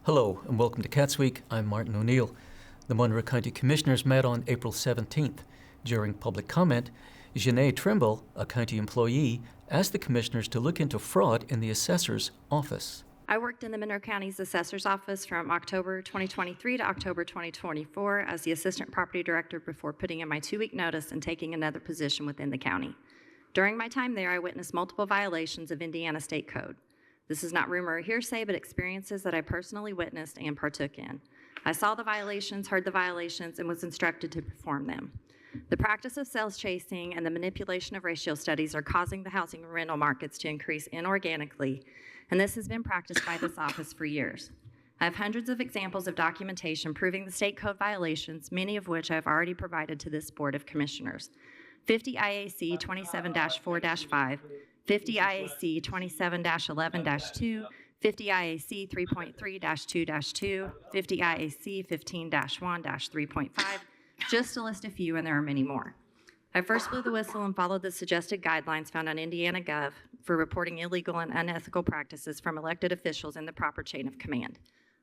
Hello and welcome to CATSweek. I'm Martin O'Neill. The Monroe County Commissioners met on April 17th. During public comment, Jeanette Trimble, a county employee, asked the commissioners to look into fraud in the assessor's office. I worked in the Monroe County's assessor's office from October 2023 to October 2024 as the assistant property director before putting in my 2-week notice and taking another position within the county. During my time there, I witnessed multiple violations of Indiana state code. This is not rumor or hearsay, but experiences that I personally witnessed and partook in. I saw the violations, heard the violations, and was instructed to perform them. The practice of sales chasing and the manipulation of ratio studies are causing the housing and rental markets to increase inorganically, and this has been practiced by this office for years. I have hundreds of examples of documentation proving the state code violations, many of which I have already provided to this Board of Commissioners. 50 IAC 27-4-5, 50 IAC 27-11-2, 50 IAC 3.3-2-2, 50 IAC 15-1-3.5, just to list a few, and there are many more. I first blew the whistle and followed the suggested guidelines found on Indiana Gov for reporting illegal and unethical practices from elected officials in the proper chain of command.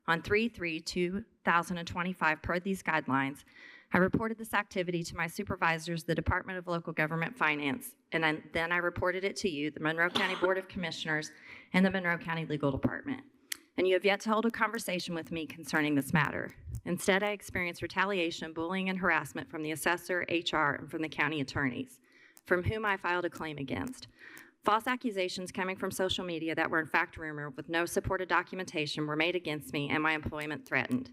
On 3/3/2025, per these guidelines, I reported this activity to my supervisors, the Department of Local Government Finance, and then I reported it to you, the Monroe County Board of Commissioners, and the Monroe County Legal Department. And you have yet to hold a conversation with me concerning this matter. Instead, I experienced retaliation, bullying, and harassment from the assessor, HR, and from the county attorneys, from whom I filed a claim against. False accusations coming from social media that were in fact rumor with no supported documentation were made against me and my employment threatened.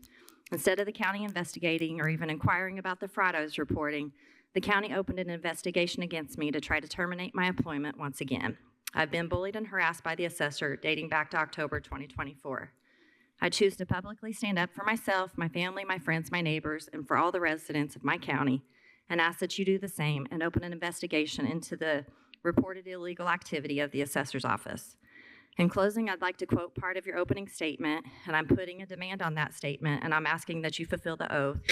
Instead of the county investigating or even inquiring about the fraud I was reporting, the county opened an investigation against me to try to terminate my employment once again. I've been bullied and harassed by the assessor dating back to October 2024. I choose to publicly stand up for myself, my family, my friends, my neighbors, and for all the residents of my county, and ask that you do the same and open an investigation into the reported illegal activity of the assessor's office. In closing, I'd like to quote part of your opening statement, and I'm putting a demand on that statement, and I'm asking that you fulfill the oath.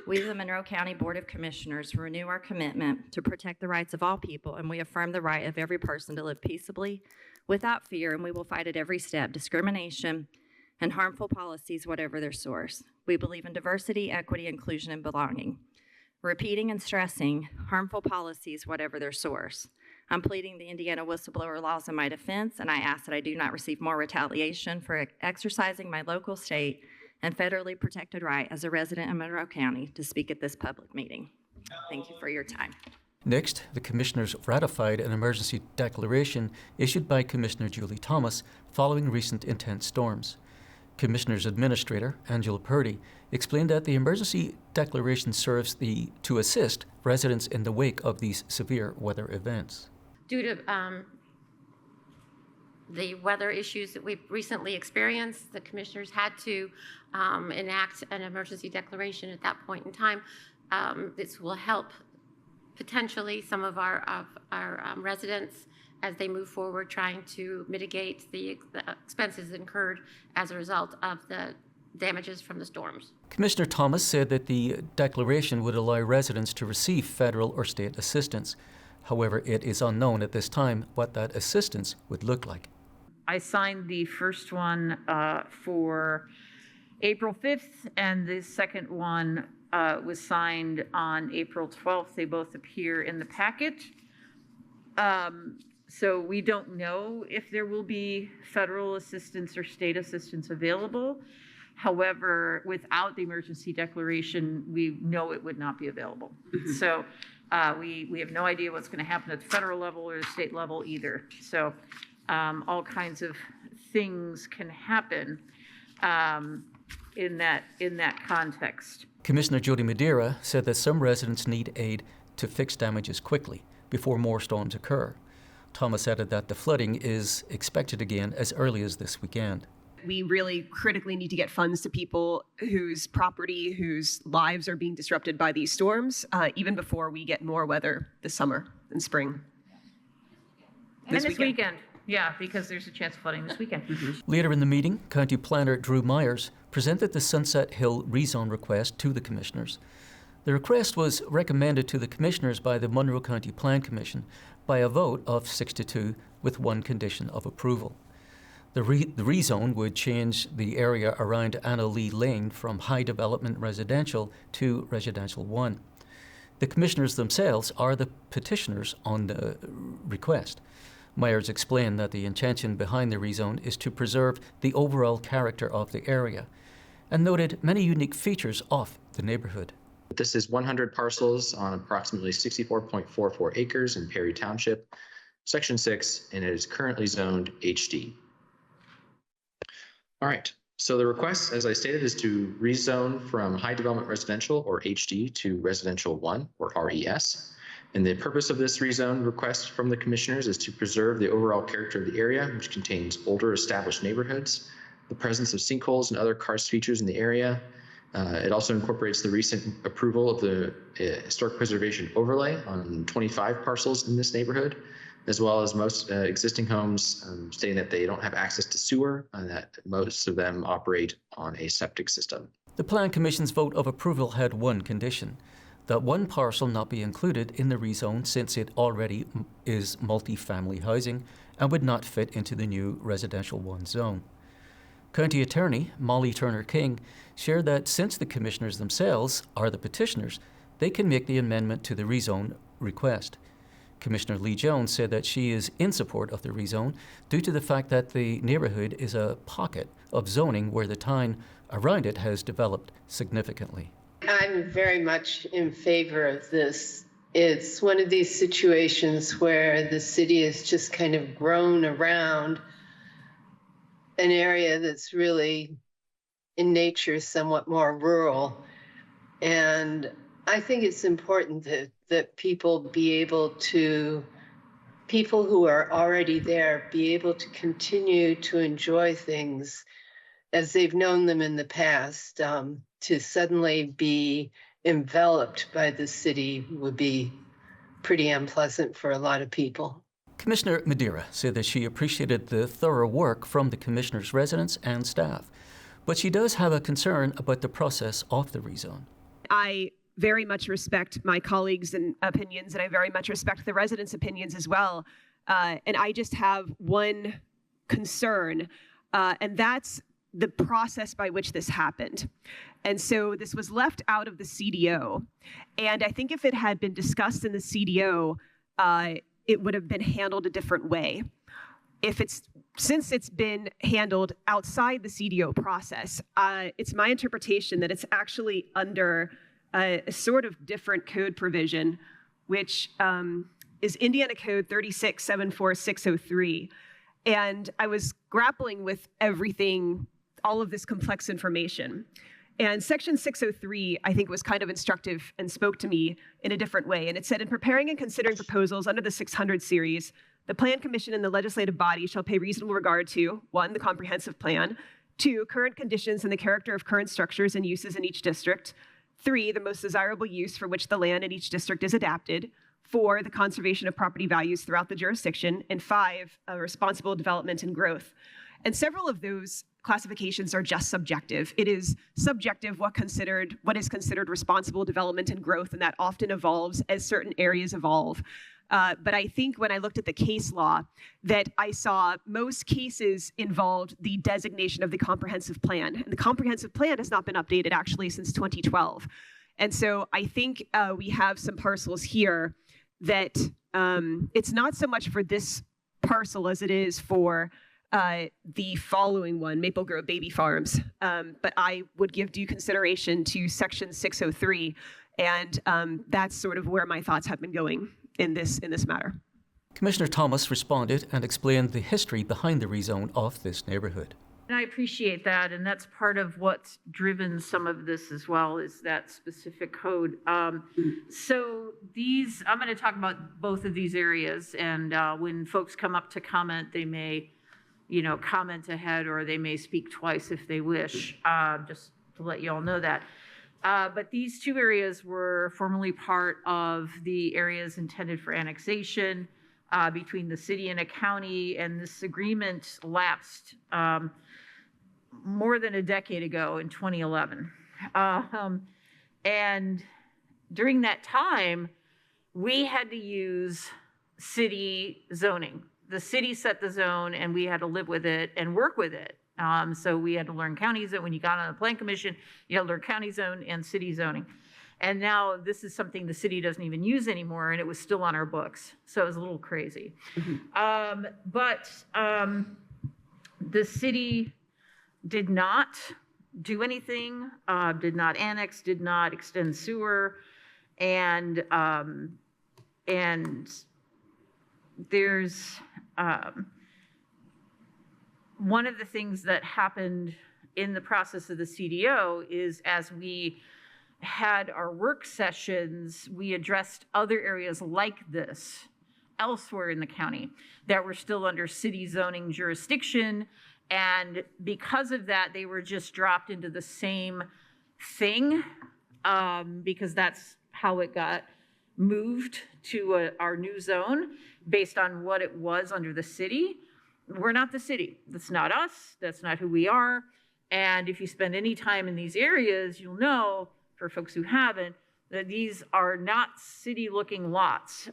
We, the Monroe County Board of Commissioners, renew our commitment to protect the rights of all people, and we affirm the right of every person to live peaceably, without fear, and we will fight at every step discrimination and harmful policies, whatever their source. We believe in diversity, equity, inclusion, and belonging. Repeating and stressing harmful policies, whatever their source. I'm pleading the Indiana whistleblower laws in my defense, and I ask that I do not receive more retaliation for exercising my local, state, and federally protected right as a resident in Monroe County to speak at this public meeting. Thank you for your time. Next, the commissioners ratified an emergency declaration issued by Commissioner Julie Thomas following recent intense storms. Commissioner's Administrator, Angela Purdy, explained that the emergency declaration serves to assist residents in the wake of these severe weather events. Due to the weather issues that we've recently experienced, the commissioners had to enact an emergency declaration at that point in time. This will help potentially some of our residents as they move forward trying to mitigate the expenses incurred as a result of the damages from the storms. Commissioner Thomas said that the declaration would allow residents to receive federal or state assistance. However, it is unknown at this time what that assistance would look like. I signed the first one for April 5th, and the second one was signed on April 12th. They both appear in the packet. So we don't know if there will be federal assistance or state assistance available. However, without the emergency declaration, we know it would not be available. Mm-hmm. So we have no idea what's going to happen at the federal level or the state level either. So all kinds of things can happen in that context. Commissioner Jody Madeira said that some residents need aid to fix damages quickly before more storms occur. Thomas added that the flooding is expected again as early as this weekend. We really critically need to get funds to people whose property, whose lives are being disrupted by these storms, even before we get more weather this summer and spring. This weekend. Yeah, because there's a chance of flooding this weekend. Later in the meeting, County Planner Drew Myers presented the Sunset Hill rezone request to the commissioners. The request was recommended to the commissioners by the Monroe County Plan Commission by a vote of 6-2 with one condition of approval. The rezone would change the area around Anna Lee Lane from high development residential to residential 1. The commissioners themselves are the petitioners on the request. Myers explained that the intention behind the rezone is to preserve the overall character of the area and noted many unique features of the neighborhood. This is 100 parcels on approximately 64.44 acres in Perry Township, Section 6, and it is currently zoned HD. All right, so the request, as I stated, is to rezone from high development residential, or HD, to residential 1, or RES. And the purpose of this rezone request from the commissioners is to preserve the overall character of the area, which contains older established neighborhoods, the presence of sinkholes and other karst features in the area. It also incorporates the recent approval of the historic preservation overlay on 25 parcels in this neighborhood, as well as most existing homes stating that they don't have access to sewer and that most of them operate on a septic system. The Plan Commission's vote of approval had one condition, that one parcel not be included in the rezone since it already is multi-family housing and would not fit into the new residential 1 zone. County Attorney Molly Turner-King shared that since the commissioners themselves are the petitioners, they can make the amendment to the rezone request. Commissioner Lee Jones said that she is in support of the rezone due to the fact that the neighborhood is a pocket of zoning where the town around it has developed significantly. I'm very much in favor of this. It's one of these situations where the city has just kind of grown around an area that's really in nature somewhat more rural. And I think it's important that people who are already there be able to continue to enjoy things as they've known them in the past. To suddenly be enveloped by the city would be pretty unpleasant for a lot of people. Commissioner Madeira said that she appreciated the thorough work from the commissioners' residents and staff, but she does have a concern about the process of the rezone. I very much respect my colleagues' and opinions, and I very much respect the residents' opinions as well. And I just have one concern, and that's the process by which this happened. And so this was left out of the CDO. And I think if it had been discussed in the CDO, it would have been handled a different way. Since it's been handled outside the CDO process, it's my interpretation that it's actually under a sort of different code provision, which is Indiana Code 3674603. And I was grappling with all of this complex information. And Section 603, I think, was kind of instructive and spoke to me in a different way. And it said, in preparing and considering proposals under the 600 series, the Plan Commission and the legislative body shall pay reasonable regard to, 1, the comprehensive plan, 2, current conditions and the character of current structures and uses in each district, 3, the most desirable use for which the land in each district is adapted, 4, the conservation of property values throughout the jurisdiction, and 5, responsible development and growth. And several of those classifications are just subjective. It is subjective what is considered responsible development and growth, and that often evolves as certain areas evolve. But I think when I looked at the case law, that I saw most cases involved the designation of the comprehensive plan. And the comprehensive plan has not been updated actually since 2012. And so I think we have some parcels here that it's not so much for this parcel as it is for the following one, Maple Grove Baby Farms. But I would give due consideration to Section 603, and that's sort of where my thoughts have been going in this matter. Commissioner Thomas responded and explained the history behind the rezone of this neighborhood. And I appreciate that, and that's part of what's driven some of this as well, is that specific code. So I'm going to talk about both of these areas, and when folks come up to comment, they may, comment ahead, or they may speak twice if they wish, just to let you all know that. But these two areas were formerly part of the areas intended for annexation between the city and a county, and this agreement lapsed more than a decade ago in 2011. And during that time, we had to use city zoning. the city set the zone and we had to live with it and work with it. So we had to learn county zone. When you got on the plan commission, you had to learn county zone and city zoning. And now this is something the city doesn't even use anymore, and it was still on our books. So it was a little crazy. But the city did not do anything, did not annex, did not extend sewer, and there's one of the things that happened in the process of the CDO is as we had our work sessions, we addressed other areas like this elsewhere in the county that were still under city zoning jurisdiction. And because of that, they were just dropped into the same thing because that's how it got moved to our new zone based on what it was under the city. We're not the city. That's not us. That's not who we are. And if you spend any time in these areas, you'll know, for folks who haven't, that these are not city-looking lots.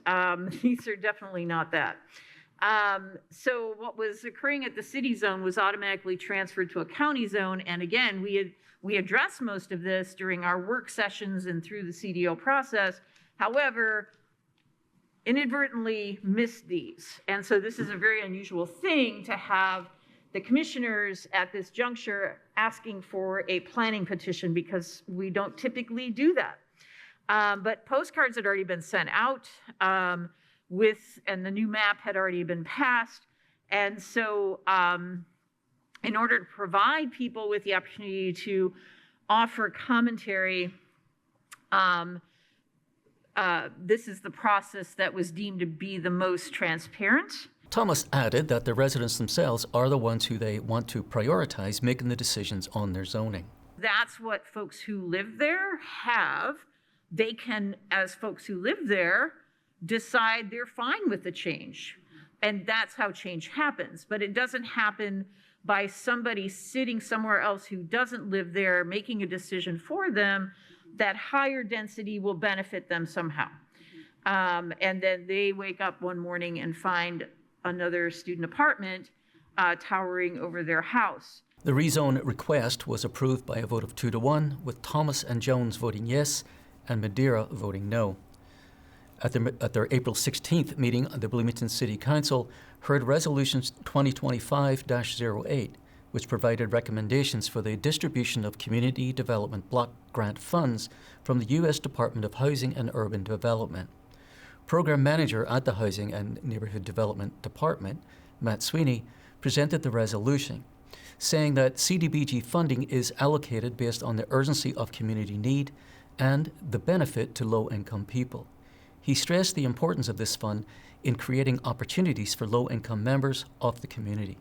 These are definitely not that. So what was occurring at the city zone was automatically transferred to a county zone. And again, we addressed most of this during our work sessions and through the CDO process. However, inadvertently missed these. And so this is a very unusual thing to have the commissioners at this juncture asking for a planning petition because we don't typically do that. But postcards had already been sent out and the new map had already been passed. And so in order to provide people with the opportunity to offer commentary, this is the process that was deemed to be the most transparent. Thomas added that the residents themselves are the ones who they want to prioritize making the decisions on their zoning. That's what folks who live there have. They can, as folks who live there, decide they're fine with the change. And that's how change happens. But it doesn't happen by somebody sitting somewhere else who doesn't live there, making a decision for them. That higher density will benefit them somehow. And then they wake up one morning and find another student apartment towering over their house. The rezone request was approved by a vote of 2-1, with Thomas and Jones voting yes and Madeira voting no. At their April 16th meeting, the Bloomington City Council heard Resolution 2025-08, which provided recommendations for the distribution of community development block grant funds from the U.S. Department of Housing and Urban Development. Program Manager at the Housing and Neighborhood Development Department, Matt Sweeney, presented the resolution, saying that CDBG funding is allocated based on the urgency of community need and the benefit to low-income people. He stressed the importance of this fund in creating opportunities for low-income members of the community.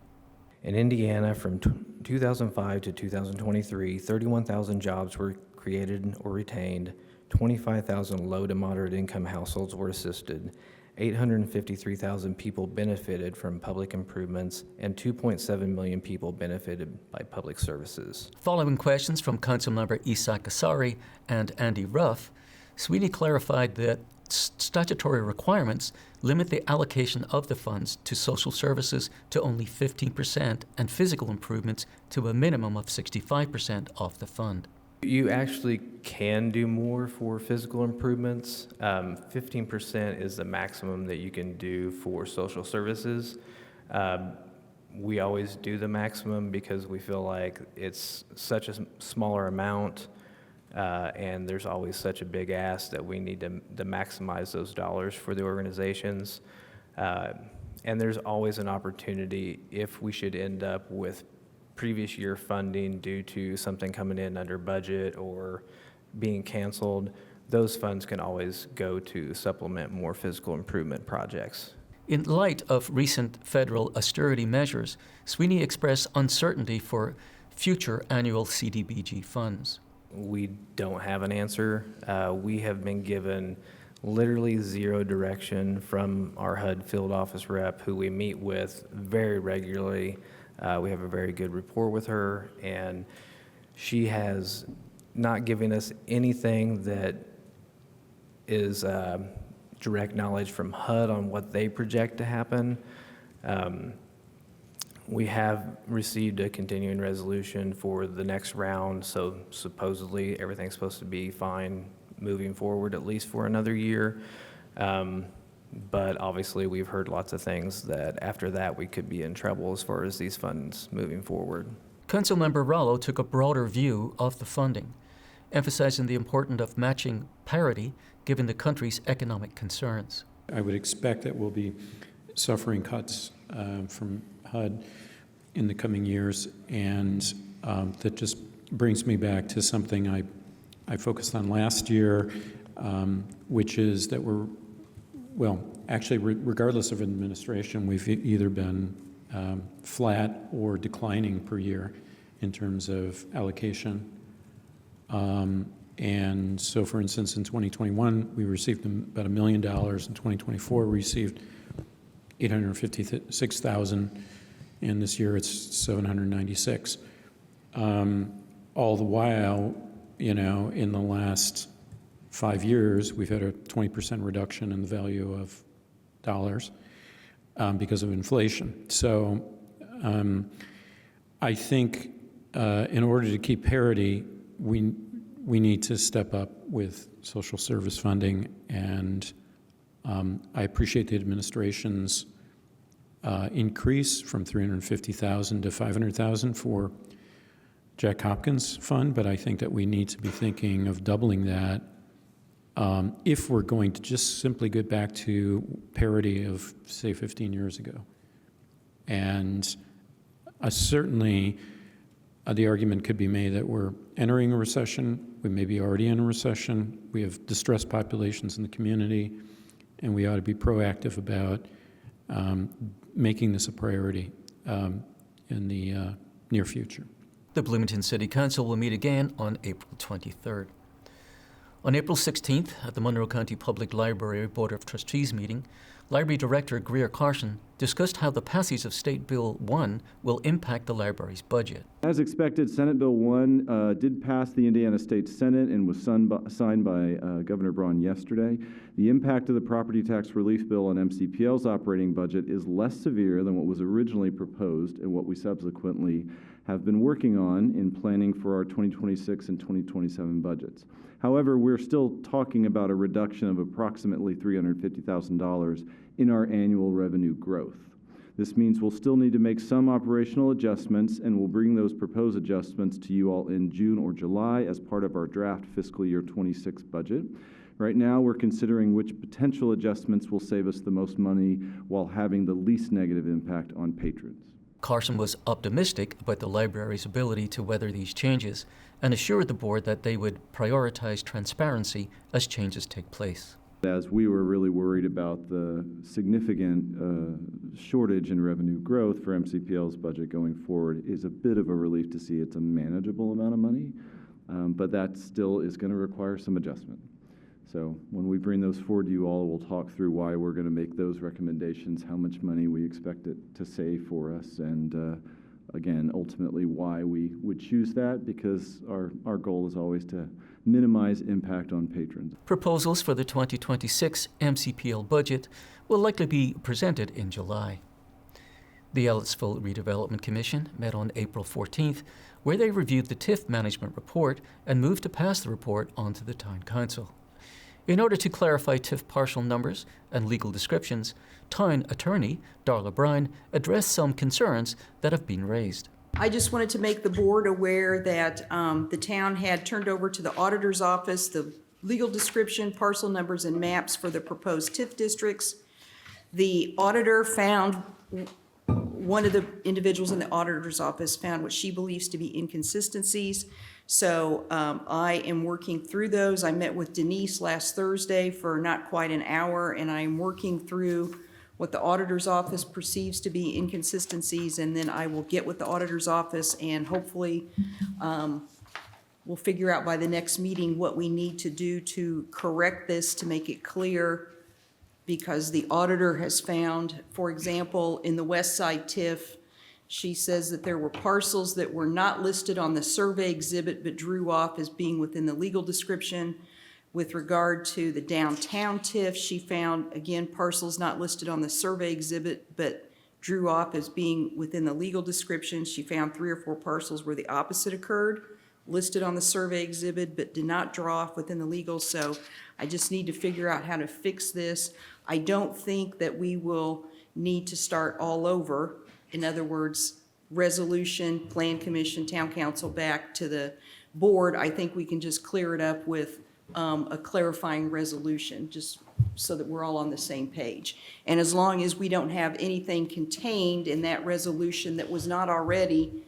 In Indiana, from 2005 to 2023, 31,000 jobs were created or retained, 25,000 low to moderate income households were assisted, 853,000 people benefited from public improvements, and 2.7 million people benefited by public services. Following questions from Councilmember Isak Asari and Andy Ruff, Sweeney clarified that statutory requirements limit the allocation of the funds to social services to only 15% and physical improvements to a minimum of 65% of the fund. You actually can do more for physical improvements. 15% is the maximum that you can do for social services. We always do the maximum because we feel like it's such a smaller amount and there's always such a big ask that we need to maximize those dollars for the organizations. And there's always an opportunity if we should end up with previous year funding due to something coming in under budget or being canceled, those funds can always go to supplement more physical improvement projects. In light of recent federal austerity measures, Sweeney expressed uncertainty for future annual CDBG funds. We don't have an answer. We have been given literally zero direction from our HUD field office rep, who we meet with very regularly. We have a very good rapport with her, and she has not given us anything that is direct knowledge from HUD on what they project to happen. We have received a continuing resolution for the next round, so supposedly everything's supposed to be fine moving forward, at least for another year. But obviously, we've heard lots of things that after that we could be in trouble as far as these funds moving forward. Councilmember Rallo took a broader view of the funding, emphasizing the importance of matching parity given the country's economic concerns. I would expect that we'll be suffering cuts from HUD in the coming years, and that just brings me back to something I focused on last year, which is that actually, regardless of administration, we've either been flat or declining per year in terms of allocation. And so, for instance, in 2021, we received about $1 million. In 2024, we received $856,000, and this year it's $796,000. All the while, in the last 5 years, we've had a 20% reduction in the value of dollars because of inflation. So I think in order to keep parity, we need to step up with social service funding, and I appreciate the administration's increase from $350,000 to $500,000 for Jack Hopkins Fund, but I think that we need to be thinking of doubling that if we're going to just simply get back to parity of, say, 15 years ago. And certainly the argument could be made that we're entering a recession, we may be already in a recession, we have distressed populations in the community, and we ought to be proactive about making this a priority in the near future. The Bloomington City Council will meet again on April 23rd. On April 16th, at the Monroe County Public Library Board of Trustees meeting, Library Director Greer Carson discussed how the passage of State Bill 1 will impact the library's budget. As expected, Senate Bill 1 did pass the Indiana State Senate and was signed by Governor Braun yesterday. The impact of the property tax relief bill on MCPL's operating budget is less severe than what was originally proposed and what we subsequently have been working on in planning for our 2026 and 2027 budgets. However, we're still talking about a reduction of approximately $350,000 in our annual revenue growth. This means we'll still need to make some operational adjustments, and we'll bring those proposed adjustments to you all in June or July as part of our draft fiscal year 26 budget. Right now, we're considering which potential adjustments will save us the most money while having the least negative impact on patrons. Carson was optimistic about the library's ability to weather these changes and assured the board that they would prioritize transparency as changes take place. As we were really worried about the significant shortage in revenue growth for MCPL's budget going forward, is a bit of a relief to see it's a manageable amount of money, but that still is going to require some adjustment. So when we bring those forward to you all, we'll talk through why we're going to make those recommendations, how much money we expect it to save for us, and again, ultimately why we would choose that, because our goal is always to minimize impact on patrons. Proposals for the 2026 MCPL budget will likely be presented in July. The Ellettsville Redevelopment Commission met on April 14th, where they reviewed the TIF management report and moved to pass the report on to the Town Council. In order to clarify TIF partial numbers and legal descriptions, Town Attorney Darla Bryan addressed some concerns that have been raised. I just wanted to make the board aware that the town had turned over to the auditor's office the legal description, parcel numbers, and maps for the proposed TIF districts. The auditor found, one of the individuals in the auditor's office found what she believes to be inconsistencies. So I am working through those. I met with Denise last Thursday for not quite an hour, and I am working through what the auditor's office perceives to be inconsistencies, and then I will get with the auditor's office, and hopefully we'll figure out by the next meeting what we need to do to correct this, to make it clear, because the auditor has found, for example, in the West Side TIF, she says that there were parcels that were not listed on the survey exhibit but drew off as being within the legal description. With regard to the downtown TIF, she found, again, parcels not listed on the survey exhibit but drew off as being within the legal description. She found 3 or 4 parcels where the opposite occurred, listed on the survey exhibit, but did not draw off within the legal. So I just need to figure out how to fix this. I don't think that we will need to start all over. In other words, resolution, plan commission, town council back to the board. I think we can just clear it up with a clarifying resolution, just so that we're all on the same page. And as long as we don't have anything contained in that resolution that was not already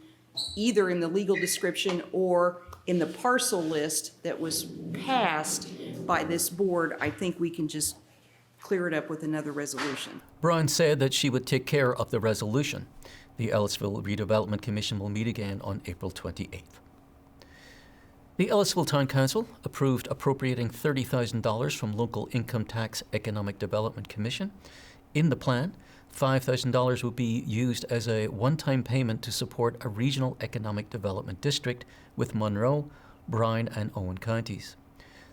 either in the legal description or in the parcel list that was passed by this board, I think we can just clear it up with another resolution. Brown said that she would take care of the resolution. The Ellisville Redevelopment Commission will meet again on April 28th. The Ellisville Town Council approved appropriating $30,000 from Local Income Tax Economic Development Commission. In the plan, $5,000 will be used as a one-time payment to support a regional economic development district with Monroe, Bryan, and Owen counties.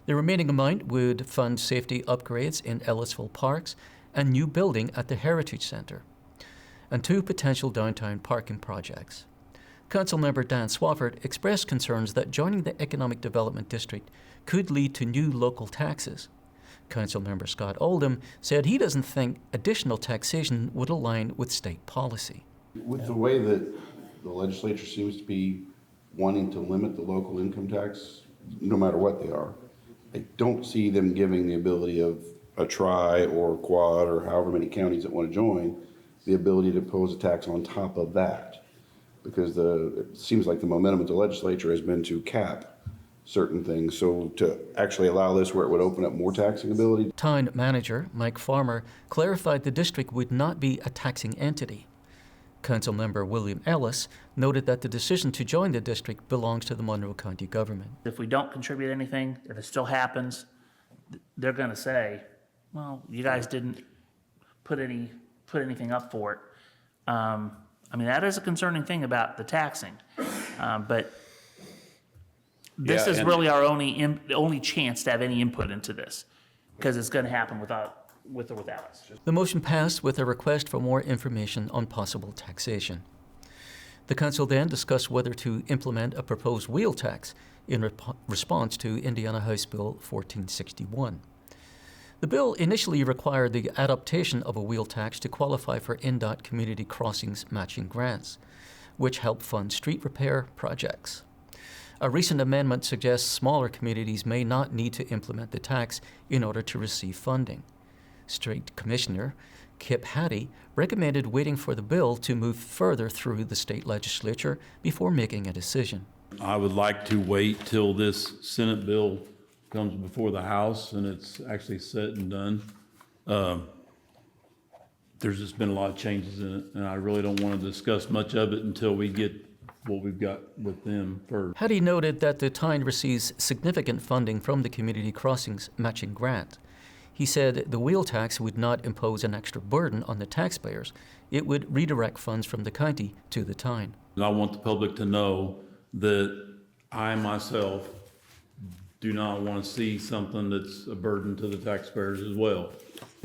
The remaining amount would fund safety upgrades in Ellisville parks and new building at the Heritage Centre, and 2 potential downtown parking projects. Councilmember Dan Swafford expressed concerns that joining the Economic Development District could lead to new local taxes. Councilmember Scott Oldham said he doesn't think additional taxation would align with state policy. With the way that the legislature seems to be wanting to limit the local income tax, no matter what they are, I don't see them giving the ability of a tri or quad or however many counties that want to join the ability to impose a tax on top of that. Because it seems like the momentum of the legislature has been to cap certain things. So to actually allow this where it would open up more taxing ability. Town manager Mike Farmer clarified the district would not be a taxing entity. Councilmember William Ellis noted that the decision to join the district belongs to the Monroe County government. If we don't contribute anything, if it still happens, they're going to say, well, you guys didn't put anything up for it. I mean, that is a concerning thing about the taxing, but this is really our only chance to have any input into this, because it's going to happen with or without us. The motion passed with a request for more information on possible taxation. The council then discussed whether to implement a proposed wheel tax in response to Indiana House Bill 1461. The bill initially required the adaptation of a wheel tax to qualify for INDOT Community Crossings matching grants, which help fund street repair projects. A recent amendment suggests smaller communities may not need to implement the tax in order to receive funding. State Commissioner Kip Hattie recommended waiting for the bill to move further through the state legislature before making a decision. I would like to wait till this Senate bill comes before the House and it's actually set and done. There's just been a lot of changes in it, and I really don't want to discuss much of it until we get what we've got with them first. Hattie noted that the town receives significant funding from the Community Crossings matching grant. He said the wheel tax would not impose an extra burden on the taxpayers. It would redirect funds from the county to the town. I want the public to know that I myself do not want to see something that's a burden to the taxpayers as well.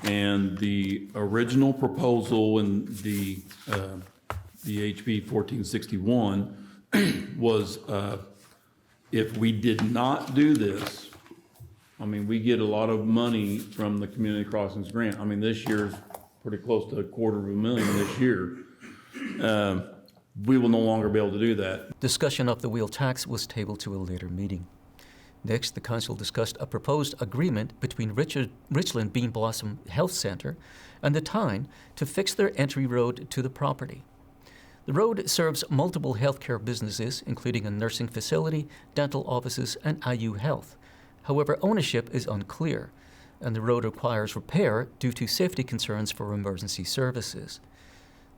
And the original proposal in the HB 1461 was if we did not do this, I mean, we get a lot of money from the Community Crossings grant. I mean, this year's pretty close to $250,000 this year. We will no longer be able to do that. Discussion of the wheel tax was tabled to a later meeting. Next, the council discussed a proposed agreement between Richland Bean Blossom Health Centre and the town to fix their entry road to the property. The road serves multiple healthcare businesses, including a nursing facility, dental offices, and IU Health. However, ownership is unclear, and the road requires repair due to safety concerns for emergency services.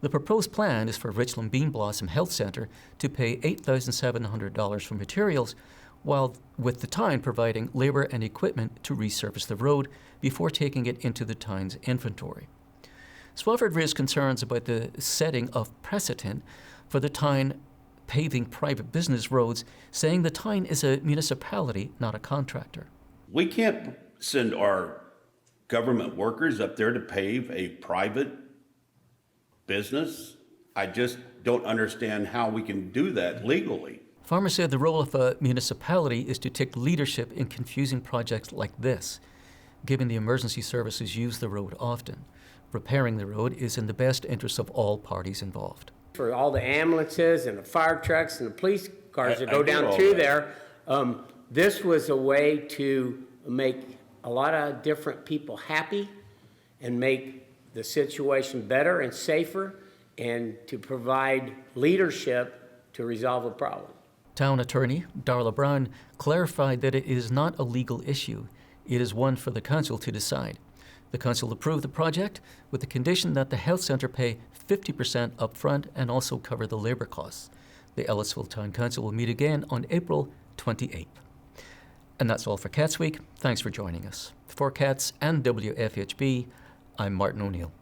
The proposed plan is for Richland Bean Blossom Health Centre to pay $8,700 for materials, while with the town providing labor and equipment to resurface the road before taking it into the town's inventory. Swafford raised concerns about the setting of precedent for the town paving private business roads, saying the town is a municipality, not a contractor. We can't send our government workers up there to pave a private business. I just don't understand how we can do that legally. Farmer said the role of a municipality is to take leadership in confusing projects like this. Given the emergency services use the road often, repairing the road is in the best interest of all parties involved. For all the ambulances and the fire trucks and the police cars that I go get down all through that. there, this was a way to make a lot of different people happy and make the situation better and safer and to provide leadership to resolve a problem. Town Attorney Darla Brown clarified that it is not a legal issue. It is one for the council to decide. The council approved the project with the condition that the health centre pay 50% upfront and also cover the labour costs. The Ellisville Town Council will meet again on April 28th. And that's all for CATSweek. Thanks for joining us. For CATS and WFHB, I'm Martin O'Neill.